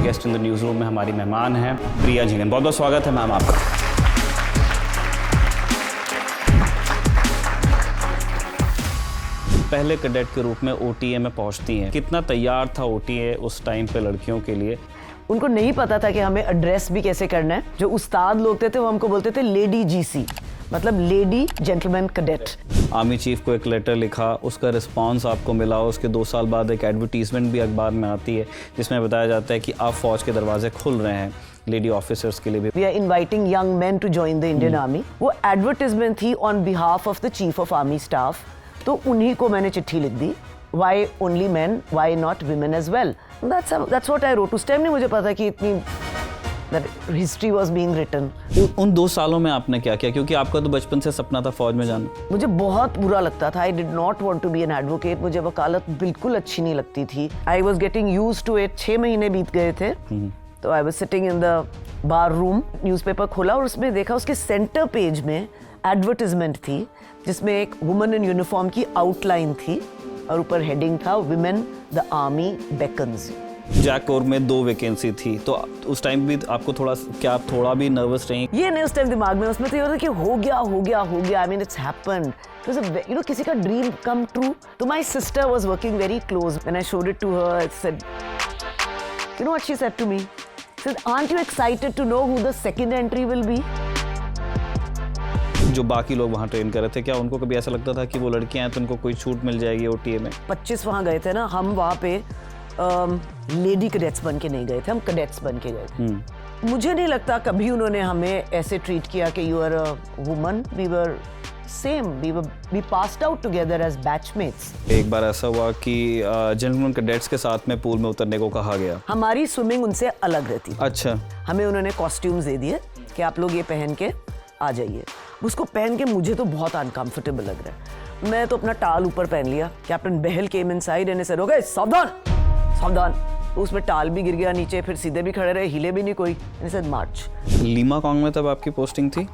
Guest in the news room में हमारी मेहमान हैं प्रिया झिंगन। बहुत बहुत स्वागत है मैम आपका। पहले कैडेट के रूप में ओटीए में पहुंचती हैं, कितना तैयार था ओटीए उस टाइम पे लड़कियों के लिए? उनको नहीं पता था कि हमें एड्रेस भी कैसे करना है। जो उस्ताद लोग थे वो हमको बोलते थे लेडी जीसी, मतलब lady gentleman cadet. Army chief को एक लेटर लिखा, उसका रिस्पांस आपको मिला। उसके 2 साल बाद एक एडवर्टीजमेंट भी अखबार में आती है जिसमें बताया जाता है कि अब फौज के दरवाजे खुल रहे हैं लेडी ऑफिसर्स के लिए भी। We are inviting young man to join the Indian army. वो एडवर्टीजमेंट थी on behalf of the chief of army staff, तो उन्हीं को मैंने चिट्ठी लिख दी। Why only men? Why not women as well? That's what I wrote. उस टाइम नहीं मुझे पता कि इतनी that history was being written. उन 2 सालों में आपने क्या किया, क्योंकि आपका तो बचपन से सपना था फौज में जाना? मुझे बहुत बुरा लगता था। I did not want to be an advocate. मुझे वकालत बिल्कुल अच्छी नहीं लगती थी। I was getting used to it. 6 महीने बीत गए थे। तो I was sitting in the bar room, newspaper खोला और उसमें देखा उसके सेंटर पेज में एडवर्टीजमेंट थी जिसमें एक वुमन इन यूनिफॉर्म की आउटलाइन थी और ऊपर हेडिंग था women the army beckons. JAG corps में 2 वैकेंसी थी, तो उस टाइम भी आपको थोड़ा भी नर्वस रही? ये नहीं उस टाइम दिमाग में, उसमें तो ये होता कि हो गया। I mean it's happened. You know किसी का ड्रीम कम ट्रू। तो my sister was working very close when I showed it to her. I said, you know what she said to me? She said, aren't you excited to know who the second entry will be? जो बाकी लोग वहाँ train कर रहे थे, क्या उनको कभी ऐसा लगता था कि वो लड़कियां हैं तो उनको कोई छूट मिल जाएगी ओटीए में? 25 वहाँ गए थे ना, हम वहाँ पे लेडी कैडेट्स बन के नहीं गए थे, हम कैडेट्स बन के गए थे। मुझे नहीं लगता कभी उन्होंने हमें ऐसे ट्रीट किया कि you are a woman. We were same, we passed out together as batchmates. एक बार ऐसा हुआ कि जेंटलमैन कैडेट्स के साथ में पूल में उतरने को कहा गया। हमारी स्विमिंग उनसे अलग रहती। अच्छा। हमें उन्होंने कॉस्ट्यूम्स दे दिए कि आप लोग ये पहन के आ जाइए। उसको पहन के मुझे तो बहुत अनकंफर्टेबल लग रहा है। मैं तो अपना टाल ऊपर पहन लिया। Captain Bahl came inside and said, okay सावधान सावधान। उसमें टाल भी गिर गया नीचे, फिर सीधे भी खड़े रहे, हिले भी नहीं कोई। And said March. Lima Kong में तब आपकी पोस्टिंग थी,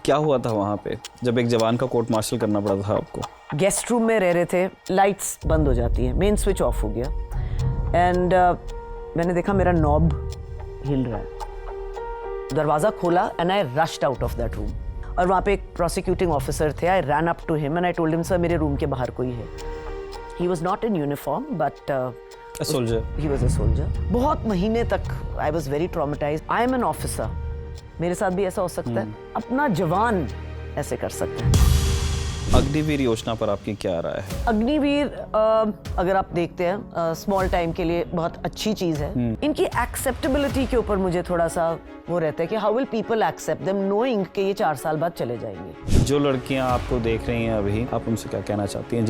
क्या हुआ था वहाँ पे जब एक जवान का कोर्ट मार्शल करना पड़ा था आपको? गेस्ट रूम में रह रहे थे, लाइट्स बंद हो जाती हैं, मेन स्विच ऑफ हो गया एंड मैंने देखा मेरा नॉब हिल रहा है। दरवाज़ा खोला and I rushed out of that room. और वहाँ पे एक प्रोसिक्यूटिंग ऑफिसर थे। I ran up to him and I told him, sir मेरे रूम के बाहर कोई है। He was not in uniform but A soldier. He was a soldier. बहुत महीने तक I was very traumatised. I am an officer, मेरे साथ भी ऐसा हो सकता है, अपना जवान ऐसे कर सकता है। अग्निवीर योजना पर आपकी क्या राय है? अग्निवीर अगर आप देखते हैं स्मॉल टाइम के लिए बहुत अच्छी चीज़ है। इनकी एक्सेप्टेबिलिटी के ऊपर मुझे थोड़ा सा वो रहता है कि how will people accept them knowing कि ये 4 साल बाद चले जाएंगे। जो लड़कियां आपको देख रही हैं अभी, आप उनसे क्या कहना चाहती हैं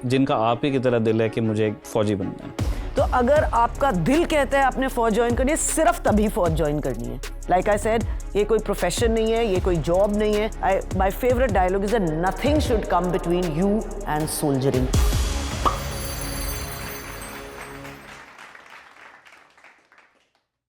जिनका आप ही की तरह दिल है कि मुझे एक फौजी बनना है? तो अगर आपका दिल कहता है आपने फौज ज्वाइन करनी है, सिर्फ तभी फौज ज्वाइन करनी है। लाइक आई सेड, ये कोई प्रोफेशन नहीं है, ये कोई जॉब नहीं है। My favourite dialogue is that nothing should come between you and soldiering.